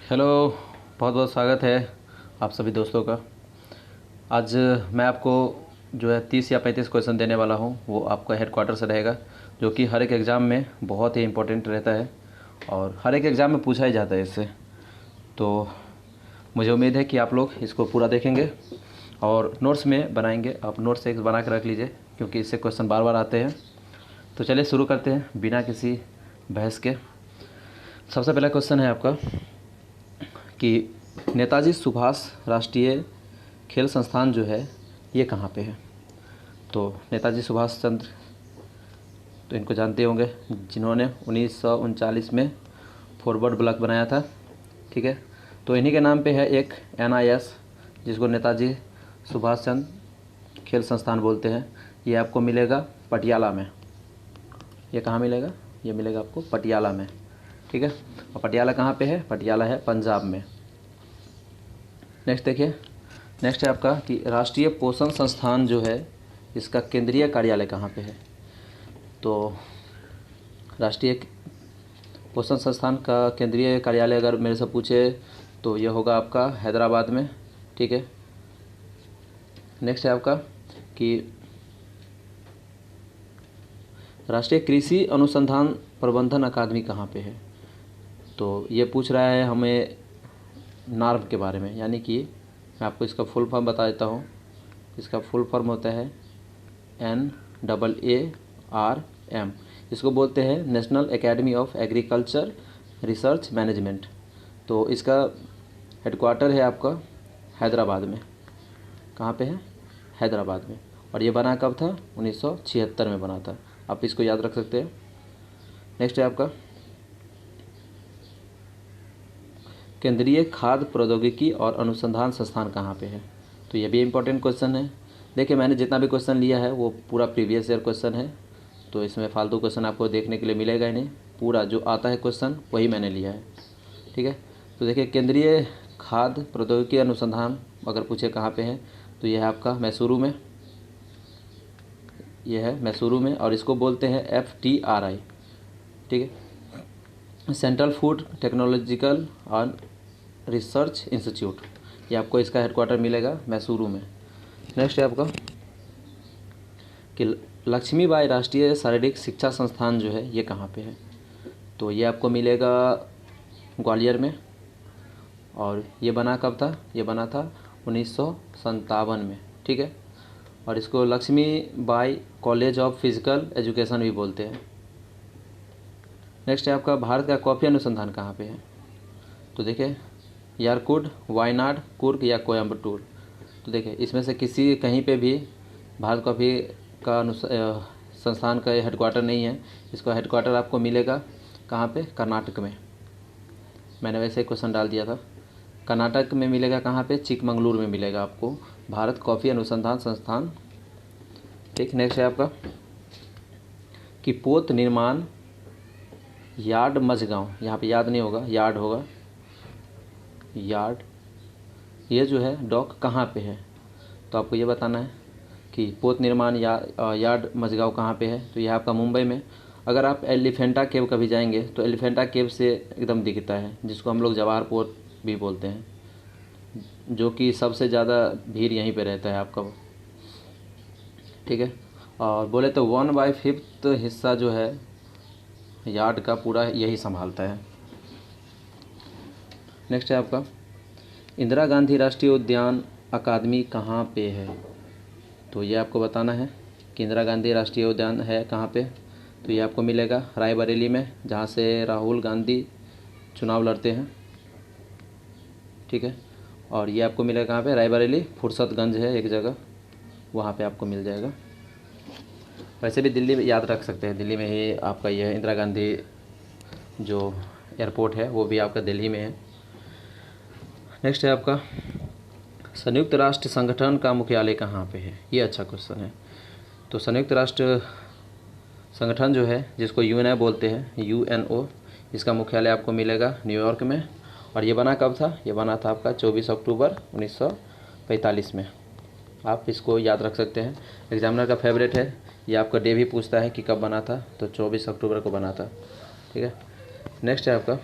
Hello. बहुत बहुत स्वागत है आप सभी दोस्तों का। आज मैं आपको जो है 30 या 35 क्वेश्चन देने वाला हूँ, वो आपका हेड क्वार्टर से रहेगा, जो कि हर एक एग्ज़ाम में बहुत ही इम्पोर्टेंट रहता है और हर एक एग्ज़ाम में पूछा ही जाता है इससे। तो मुझे उम्मीद है कि आप लोग इसको पूरा देखेंगे और नोट्स में बनाएंगे। आप नोट्स एक बना कर रख लीजिए, क्योंकि इससे क्वेश्चन बार बार आते हैं। तो चलिए शुरू करते हैं बिना किसी बहस के। सबसे पहला क्वेश्चन है आपका कि नेताजी सुभाष राष्ट्रीय खेल संस्थान जो है ये कहाँ पे है। तो नेताजी सुभाष चंद्र, तो इनको जानते होंगे, जिन्होंने 1939 में फॉरवर्ड ब्लॉक बनाया था। ठीक है, तो इन्हीं के नाम पे है एक NIS, जिसको नेताजी सुभाष चंद्र खेल संस्थान बोलते हैं। ये आपको मिलेगा पटियाला में। ये कहाँ मिलेगा? ये मिलेगा आपको पटियाला में। ठीक है, और पटियाला कहाँ पे है? पटियाला है पंजाब में। नेक्स्ट देखिए, नेक्स्ट है आपका कि राष्ट्रीय पोषण संस्थान जो है इसका केंद्रीय कार्यालय कहाँ पे है। तो राष्ट्रीय पोषण संस्थान का केंद्रीय कार्यालय अगर मेरे से पूछे तो ये होगा आपका हैदराबाद में। ठीक है, नेक्स्ट है आपका कि राष्ट्रीय कृषि अनुसंधान प्रबंधन अकादमी कहाँ पे है। तो ये पूछ रहा है हमें नार्म के बारे में, यानी कि मैं आपको इसका फुल फॉर्म बता देता हूँ। इसका फुल फॉर्म होता है NAARM। इसको बोलते हैं national academy of agriculture research management. तो इसका हेडक्वार्टर है आपका हैदराबाद में। कहाँ पे है? हैदराबाद में। और ये बना कब था? 1976 में बना था। आप इसको याद रख सकते हैं। नेक्स्ट है आपका केंद्रीय खाद्य प्रौद्योगिकी और अनुसंधान संस्थान कहाँ पे है। तो ये भी इम्पोर्टेंट क्वेश्चन है। देखिए, मैंने जितना भी क्वेश्चन लिया है वो पूरा प्रीवियस ईयर क्वेश्चन है, तो इसमें फालतू क्वेश्चन आपको देखने के लिए मिलेगा ही नहीं। पूरा जो आता है क्वेश्चन वही मैंने लिया है। ठीक है, तो देखिए, केंद्रीय खाद्य प्रौद्योगिकी अनुसंधान अगर पूछे कहाँ पे है तो यह है आपका मैसूरू में। यह है मैसूरू में, और इसको बोलते हैं FTRI। ठीक है, सेंट्रल फूड टेक्नोलॉजिकल और रिसर्च इंस्टीट्यूट। ये आपको इसका हेडक्वार्टर मिलेगा मैसूरू में। नेक्स्ट है आपका कि लक्ष्मीबाई राष्ट्रीय शारीरिक शिक्षा संस्थान जो है ये कहाँ पे है। तो ये आपको मिलेगा ग्वालियर में। और ये बना कब था? ये बना था 1957 में। ठीक है, और इसको Lakshmibai college of physical education भी बोलते हैं। नेक्स्ट है आपका भारत का कॉफ़ी अनुसंधान कहाँ पे है। तो देखिए, यारकुड, वायनाड, कुर्ग या कोयम्बटूर। तो देखिए, इसमें से किसी कहीं पे भी भारत कॉफ़ी का संस्थान का हेडक्वार्टर नहीं है। इसका हेडक्वार्टर आपको मिलेगा कहाँ पे? कर्नाटक में। मैंने वैसे ही क्वेश्चन डाल दिया था। कर्नाटक में मिलेगा कहाँ पे? चिकमंगलुरु में मिलेगा आपको भारत कॉफ़ी अनुसंधान संस्थान। ठीक, नेक्स्ट है आपका कि पोत निर्माण यार्ड मझगांव, यहाँ पे याद नहीं होगा, यार्ड होगा, यार्ड। ये जो है डॉक कहाँ पे है, तो आपको ये बताना है कि पोत निर्माण यार्ड मझगांव कहाँ पे है। तो यह आपका मुंबई में। अगर आप एलिफेंटा केव कभी जाएंगे तो एलिफेंटा केव से एकदम दिखता है, जिसको हम लोग जवाहर पोर्ट भी बोलते हैं, जो कि सबसे ज़्यादा भीड़ यहीं पे रहता है आपका। ठीक है, और बोले तो 1/5 हिस्सा जो है यार्ड का पूरा यही संभालता है। नेक्स्ट है आपका इंदिरा गांधी राष्ट्रीय उद्यान अकादमी कहाँ पे है। तो ये आपको बताना है कि इंदिरा गांधी राष्ट्रीय उद्यान है कहाँ पे। तो ये आपको मिलेगा रायबरेली में, जहाँ से राहुल गांधी चुनाव लड़ते हैं। ठीक है, और ये आपको मिलेगा कहाँ पे? रायबरेली, फुर्सतगंज है एक जगह, वहाँ पे आपको मिल जाएगा। वैसे भी दिल्ली में याद रख सकते हैं, दिल्ली में ही आपका ये इंदिरा गांधी जो एयरपोर्ट है वो भी आपका दिल्ली में है। नेक्स्ट है आपका संयुक्त राष्ट्र संगठन का मुख्यालय कहाँ पे है। ये अच्छा क्वेश्चन है। तो संयुक्त राष्ट्र संगठन जो है, जिसको UN बोलते हैं, UNO, इसका मुख्यालय आपको मिलेगा न्यूयॉर्क में। और ये बना कब था? ये बना था आपका 24 अक्टूबर 1945 में। आप इसको याद रख सकते हैं, एग्जामिनर का फेवरेट है। ये आपका डे भी पूछता है कि कब बना था, तो 24 अक्टूबर को बना था। ठीक है, नेक्स्ट है आपका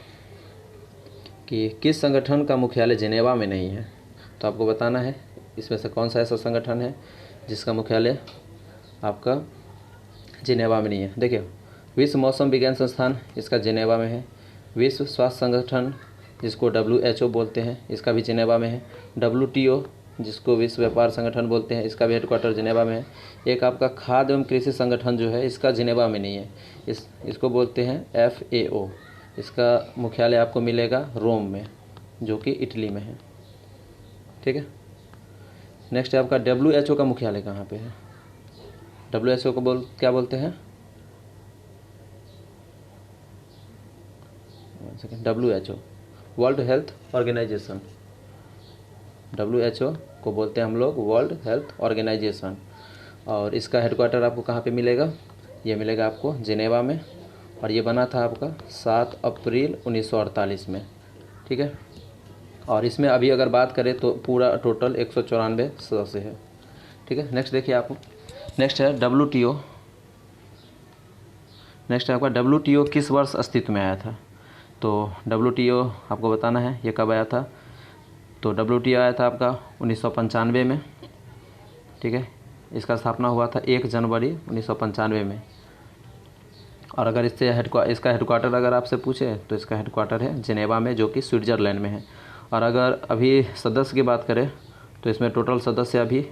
कि किस संगठन का मुख्यालय जिनेवा में नहीं है। तो आपको बताना है इसमें से कौन सा ऐसा संगठन है जिसका मुख्यालय आपका जिनेवा में नहीं है। देखिए, विश्व मौसम विज्ञान संस्थान इसका जिनेवा में है। विश्व स्वास्थ्य संगठन जिसको WHO बोलते हैं, इसका भी जिनेवा में है। WTO जिसको विश्व व्यापार संगठन बोलते हैं, इसका भी हेडक्वार्टर जिनेवा में है। एक आपका खाद्य एवं कृषि संगठन जो है, इसका जिनेवा में नहीं है, इसको बोलते हैं FAO। इसका मुख्यालय आपको मिलेगा रोम में, जो कि इटली में है। ठीक है। नेक्स्ट है आपका WHO का मुख्यालय कहाँ पे है। WHO को क्या बोलते हैं, WHO world health organisation. WHO को बोलते हैं हम लोग वर्ल्ड हेल्थ ऑर्गेनाइजेशन। और इसका हेडक्वार्टर आपको कहाँ पे मिलेगा, ये मिलेगा आपको जिनेवा में। और ये बना था आपका 7 अप्रैल 1948 में। ठीक है। और इसमें अभी अगर बात करें तो पूरा टोटल 194 सदस्य है। ठीक है। नेक्स्ट देखिए आप, नेक्स्ट है WTO। नेक्स्ट है आपका WTO किस वर्ष अस्तित्व में आया था। तो WTO आपको बताना है ये कब आया था। तो WTO आया था आपका 1995 में। ठीक है। इसका स्थापना हुआ था 1 जनवरी 1995 में। और अगर इसका हेडक्वार्टर अगर आपसे पूछे तो इसका हेडक्वार्टर है जिनेवा में, जो कि स्विट्ज़रलैंड में है। और अगर अभी सदस्य की बात करें तो इसमें टोटल सदस्य अभी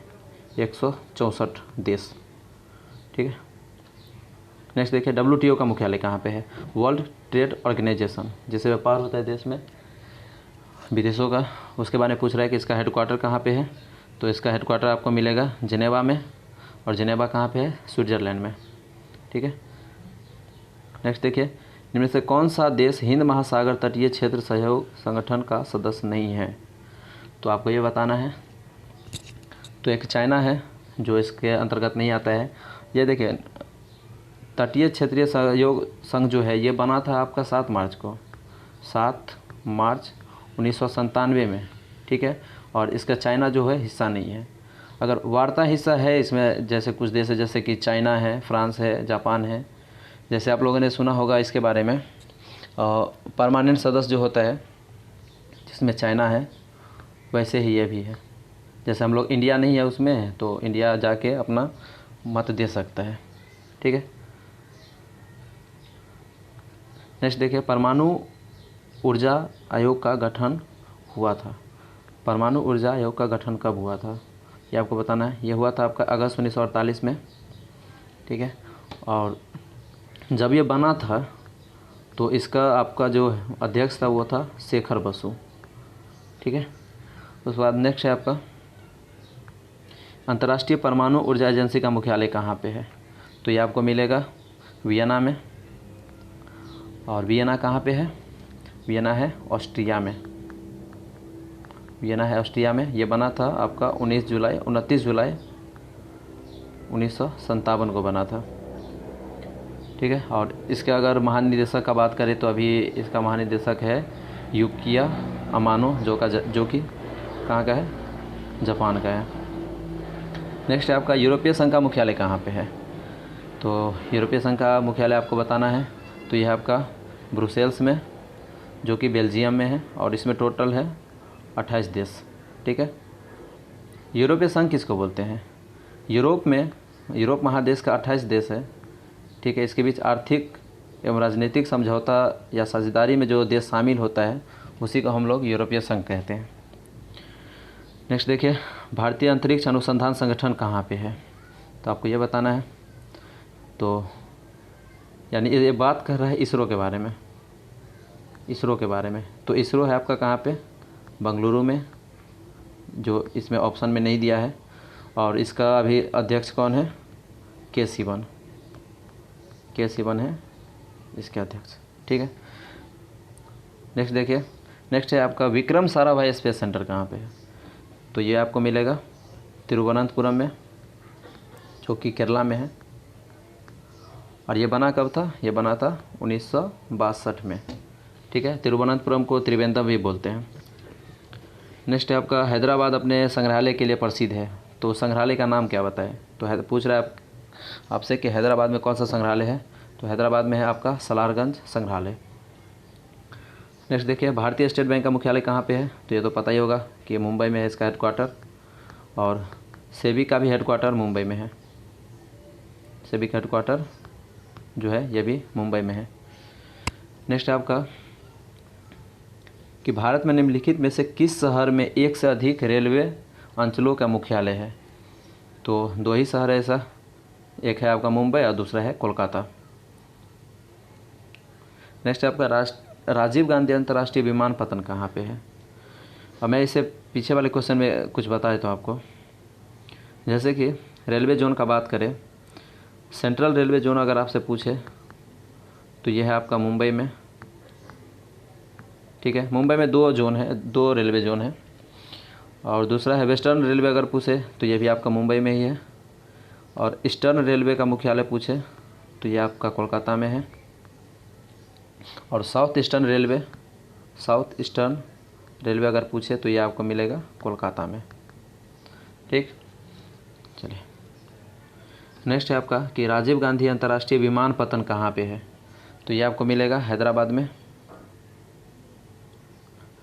164 देश। ठीक है। नेक्स्ट देखिए, WTO का मुख्यालय कहाँ पे है। वर्ल्ड ट्रेड ऑर्गेनाइजेशन, जिससे व्यापार होता है देश में विदेशों का, उसके बारे में पूछ रहा है कि इसका हेडक्वार्टर कहाँ पे है। तो इसका हेडक्वार्टर आपको मिलेगा जिनेवा में। और जिनेवा कहाँ पे है, स्विट्ज़रलैंड में। ठीक है। नेक्स्ट देखिए, इनमें से कौन सा देश हिंद महासागर तटीय क्षेत्र सहयोग संगठन का सदस्य नहीं है। तो आपको ये बताना है। तो एक चाइना है जो इसके अंतर्गत नहीं आता है। ये देखिए, तटीय क्षेत्रीय सहयोग संघ जो है ये बना था आपका 7 मार्च को, 7 मार्च 1997 में। ठीक है। और इसका चाइना जो है हिस्सा नहीं है। अगर वार्ता हिस्सा है इसमें, जैसे कुछ देश है, जैसे कि चाइना है, फ्रांस है, जापान है। जैसे आप लोगों ने सुना होगा इसके बारे में, परमानेंट सदस्य जो होता है जिसमें चाइना है, वैसे ही ये भी है। जैसे हम लोग इंडिया नहीं है उसमें, तो इंडिया जाके अपना मत दे सकता है। ठीक है। नेक्स्ट देखिए, परमाणु ऊर्जा आयोग का गठन हुआ था। परमाणु ऊर्जा आयोग का गठन कब हुआ था, ये आपको बताना है। ये हुआ था आपका अगस्त 1948 में। ठीक है। और जब ये बना था तो इसका आपका जो अध्यक्ष था वो था शेखर बसु। ठीक है। उसके बाद नेक्स्ट है आपका, अंतर्राष्ट्रीय परमाणु ऊर्जा एजेंसी का मुख्यालय कहाँ पे है। तो ये आपको मिलेगा वियना में। और वियना कहाँ पे है, वियना है ऑस्ट्रिया में। वियना है ऑस्ट्रिया में। ये बना था आपका 29 जुलाई 1957 को बना था। ठीक है। और इसके अगर महानिदेशक का बात करें तो अभी इसका महानिदेशक है युकिया अमानो, जो कि कहाँ का है, जापान का है। नेक्स्ट है आपका यूरोपीय संघ का मुख्यालय कहाँ पे है। तो यूरोपीय संघ का मुख्यालय आपको बताना है। तो यह आपका ब्रुसेल्स में, जो कि बेल्जियम में है। और इसमें टोटल है 28 देश। ठीक है। यूरोपीय संघ किसको बोलते हैं, यूरोप महादेश का 28 देश है। ठीक है। इसके बीच आर्थिक एवं राजनीतिक समझौता या साझेदारी में जो देश शामिल होता है उसी को हम लोग यूरोपीय संघ कहते हैं। नेक्स्ट देखिए, भारतीय अंतरिक्ष अनुसंधान संगठन कहाँ पे है। तो आपको ये बताना है। तो यानी ये बात कर रहा है इसरो के बारे में, इसरो के बारे में। तो इसरो है आपका कहाँ पे, बेंगलुरु में, जो इसमें ऑप्शन में नहीं दिया है। और इसका अभी अध्यक्ष कौन है, के सिवन है इसके अध्यक्ष। ठीक है। नेक्स्ट देखिए, नेक्स्ट है आपका विक्रम साराभाई स्पेस सेंटर कहाँ पे है। तो ये आपको मिलेगा तिरुवनंतपुरम में, जो कि केरला में है। और ये बना कब था, ये बना था 1962 में। ठीक है। तिरुवनंतपुरम को त्रिवेंद्रम भी बोलते हैं। नेक्स्ट है आपका हैदराबाद अपने संग्रहालय के लिए प्रसिद्ध है। तो संग्रहालय का नाम क्या बताएं। तो पूछ रहा है आपसे कि हैदराबाद में कौन सा संग्रहालय है। तो हैदराबाद में है आपका सलारगंज संग्रहालय। नेक्स्ट देखिए, भारतीय स्टेट बैंक का मुख्यालय कहाँ पे है? तो ये तो पता ही होगा कि मुंबई में है इसका हेडक्वार्टर, और सेबी का भी हेडक्वार्टर मुंबई में है। सेबी का हेडक्वार्टर जो है ये भी मुंबई में है। नेक्स्ट है आपका कि भारत में निम्नलिखित में से किस शहर में एक से अधिक रेलवे अंचलों का मुख्यालय है? तो दो ही शहर है ऐसा, एक है आपका मुंबई और दूसरा है कोलकाता। नेक्स्ट है आपका राजीव गांधी अंतर्राष्ट्रीय विमानपत्तन कहाँ पे है? अब मैं इसे पीछे वाले क्वेश्चन में कुछ बता देता हूँ आपको। जैसे कि रेलवे जोन का बात करें, सेंट्रल रेलवे जोन अगर आपसे पूछे तो यह है आपका मुंबई में। ठीक है, मुंबई में दो जोन है, दो रेलवे जोन है। और दूसरा है वेस्टर्न रेलवे अगर पूछे तो ये भी आपका मुंबई में ही है। और ईस्टर्न रेलवे का मुख्यालय पूछे तो ये आपका कोलकाता में है। और साउथ ईस्टर्न रेलवे अगर पूछे तो ये आपको मिलेगा कोलकाता में। ठीक, चलिए नेक्स्ट है आपका कि राजीव गांधी अंतर्राष्ट्रीय विमानपत्तन कहाँ पे है? तो ये आपको मिलेगा हैदराबाद में।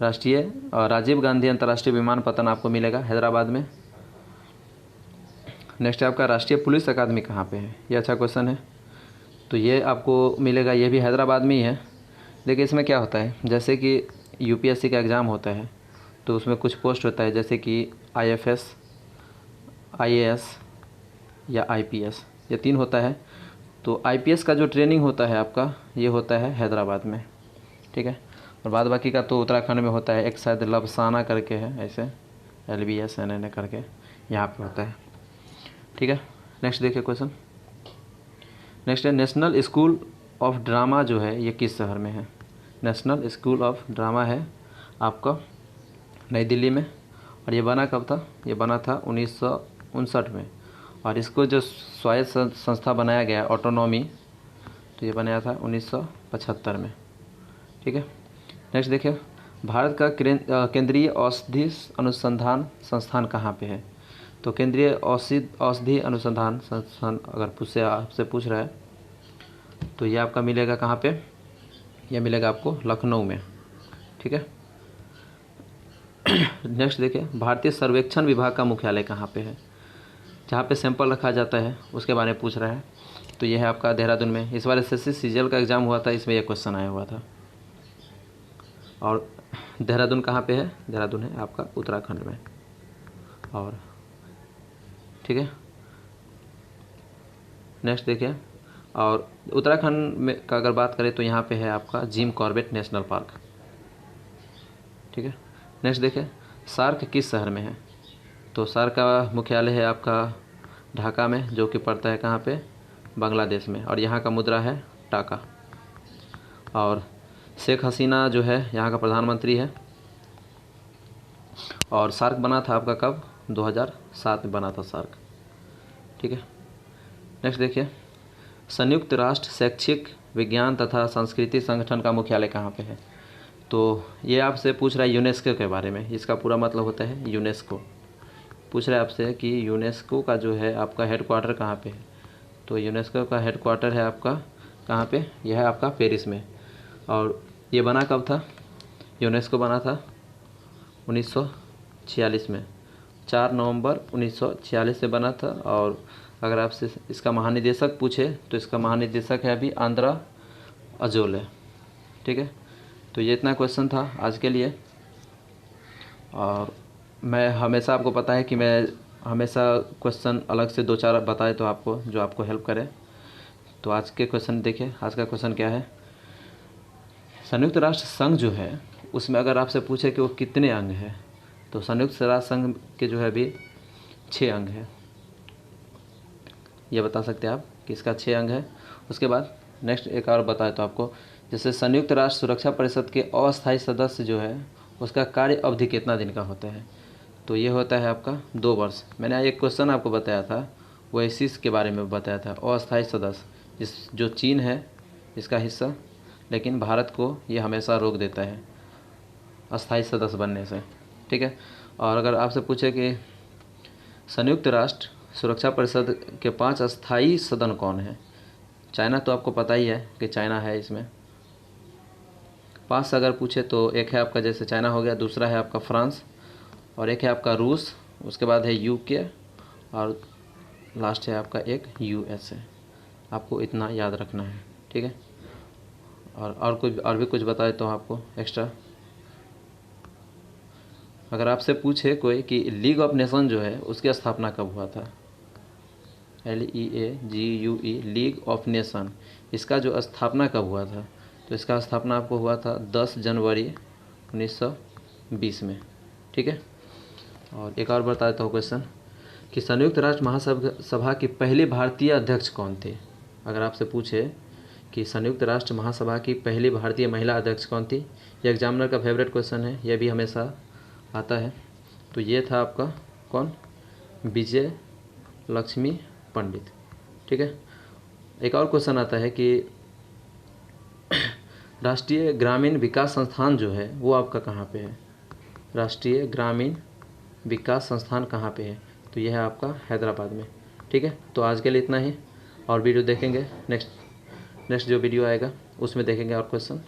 राजीव गांधी अंतर्राष्ट्रीय विमानपत्तन आपको मिलेगा हैदराबाद में। नेक्स्ट है आपका राष्ट्रीय पुलिस अकादमी कहाँ पे है? ये अच्छा क्वेश्चन है। तो ये आपको मिलेगा, ये भी हैदराबाद में ही है। देखिए इसमें क्या होता है, जैसे कि यूपीएससी का एग्ज़ाम होता है तो उसमें कुछ पोस्ट होता है, जैसे कि आईएफएस, आईएएस या आईपीएस, ये तीन होता है। तो आईपीएस का जो ट्रेनिंग होता है आपका ये होता है हैदराबाद में। ठीक है, और बाद बाकी का तो उत्तराखंड में होता है। एक शायद लबसाना करके है, ऐसे LBSNN करके यहाँ पे होता है। ठीक है, नेक्स्ट देखिए क्वेश्चन। नेक्स्ट है नेशनल स्कूल ऑफ ड्रामा जो है ये किस शहर में है? नेशनल स्कूल ऑफ ड्रामा है आपका नई दिल्ली में। और ये बना कब था? ये बना था 1959 में। और इसको जो स्वायत्त संस्था बनाया गया ऑटोनॉमी, तो ये बनाया था 1975 में। ठीक है, नेक्स्ट देखिए, भारत का केंद्रीय औषधि अनुसंधान संस्थान कहाँ पे है? तो केंद्रीय औषधि अनुसंधान संस्थान अगर आपसे पूछ रहा है तो ये आपका मिलेगा कहाँ पे? ये मिलेगा आपको लखनऊ में। ठीक है, नेक्स्ट देखिए, भारतीय सर्वेक्षण विभाग का मुख्यालय कहाँ पे है? जहाँ पे सैंपल रखा जाता है उसके बारे में पूछ रहा है। तो ये है आपका देहरादून में। इस बार SSC CGL का एग्ज़ाम हुआ था, इसमें यह क्वेश्चन आया हुआ था। और देहरादून कहाँ पे है? देहरादून है आपका उत्तराखंड में। और ठीक है, नेक्स्ट देखिए, और उत्तराखंड में का अगर बात करें तो यहाँ पे है आपका जिम कॉर्बेट नेशनल पार्क। ठीक है, नेक्स्ट देखिए, सार्क किस शहर में है? तो सार्क का मुख्यालय है आपका ढाका में, जो कि पड़ता है कहाँ पे? बांग्लादेश में। और यहाँ का मुद्रा है टाका। और शेख हसीना जो है यहाँ का प्रधानमंत्री है। और सार्क बना था आपका कब? 2007 में बना था सार्क। ठीक है, नेक्स्ट देखिए, संयुक्त राष्ट्र शैक्षिक विज्ञान तथा संस्कृति संगठन का मुख्यालय कहाँ पे है? तो ये आपसे पूछ रहा है यूनेस्को के बारे में। इसका पूरा मतलब होता है यूनेस्को। पूछ रहा है आपसे कि यूनेस्को का जो है आपका हेडक्वार्टर कहाँ पे है? तो यूनेस्को का हेडक्वार्टर है आपका कहाँ पे? यह है आपका पेरिस में। और ये बना कब था? यूनेस्को बना था 1946 में, 4 नवंबर 1946 से बना था। और अगर आपसे इसका महानिदेशक पूछे तो इसका महानिदेशक है अभी आंद्रा अजोले। ठीक है, तो ये इतना क्वेश्चन था आज के लिए। और मैं हमेशा, आपको पता है कि मैं हमेशा क्वेश्चन अलग से 2-4 बताए तो आपको, जो आपको हेल्प करे। तो आज के क्वेश्चन देखिए, आज का क्वेश्चन क्या है? संयुक्त राष्ट्र संघ जो है उसमें अगर आपसे पूछे कि वो कितने अंग है, तो संयुक्त राष्ट्र संघ के जो है अभी 6 अंग है। ये बता सकते हैं आप कि इसका 6 अंग है। उसके बाद नेक्स्ट एक और बताए तो आपको, जैसे संयुक्त राष्ट्र सुरक्षा परिषद के अस्थायी सदस्य जो है उसका कार्य अवधि कितना दिन का होता है? तो ये होता है आपका 2 वर्ष। मैंने एक क्वेश्चन आपको बताया था, वो एसिस के बारे में बताया था, अस्थायी सदस्य जो चीन है इसका हिस्सा, लेकिन भारत को ये हमेशा रोक देता है अस्थायी सदस्य बनने से। ठीक है, और अगर आपसे पूछे कि संयुक्त राष्ट्र सुरक्षा परिषद के 5 अस्थायी सदन कौन है? चाइना तो आपको पता ही है कि चाइना है इसमें। पास अगर पूछे तो एक है आपका जैसे चाइना हो गया, दूसरा है आपका फ्रांस, और एक है आपका रूस, उसके बाद है यूके, और लास्ट है आपका एक यूएसए। आपको इतना याद रखना है, ठीक है। और भी कुछ बताए तो आपको एक्स्ट्रा, अगर आपसे पूछे कोई कि लीग ऑफ नेशन जो है उसकी स्थापना कब हुआ था, LEAGUE, लीग ऑफ नेशन, इसका जो स्थापना कब हुआ था, तो इसका स्थापना आपको हुआ था 10 जनवरी 1920 में, ठीक है। और एक और बता देता हूँ क्वेश्चन कि संयुक्त राष्ट्र महासभा की पहली भारतीय अध्यक्ष कौन थे। अगर आपसे पूछे कि संयुक्त राष्ट्र महासभा की पहली भारतीय महिला अध्यक्ष कौन थी, ये एग्जामिनर का फेवरेट क्वेश्चन है, यह भी हमेशा आता है। तो ये था आपका कौन, विजय लक्ष्मी पंडित, ठीक है। एक और क्वेश्चन आता है कि राष्ट्रीय ग्रामीण विकास संस्थान जो है वो आपका कहाँ पे है, राष्ट्रीय ग्रामीण विकास संस्थान कहाँ पे है, तो यह है आपका हैदराबाद में, ठीक है। तो आज के लिए इतना ही, और वीडियो देखेंगे, नेक्स्ट जो वीडियो आएगा उसमें देखेंगे और क्वेश्चन।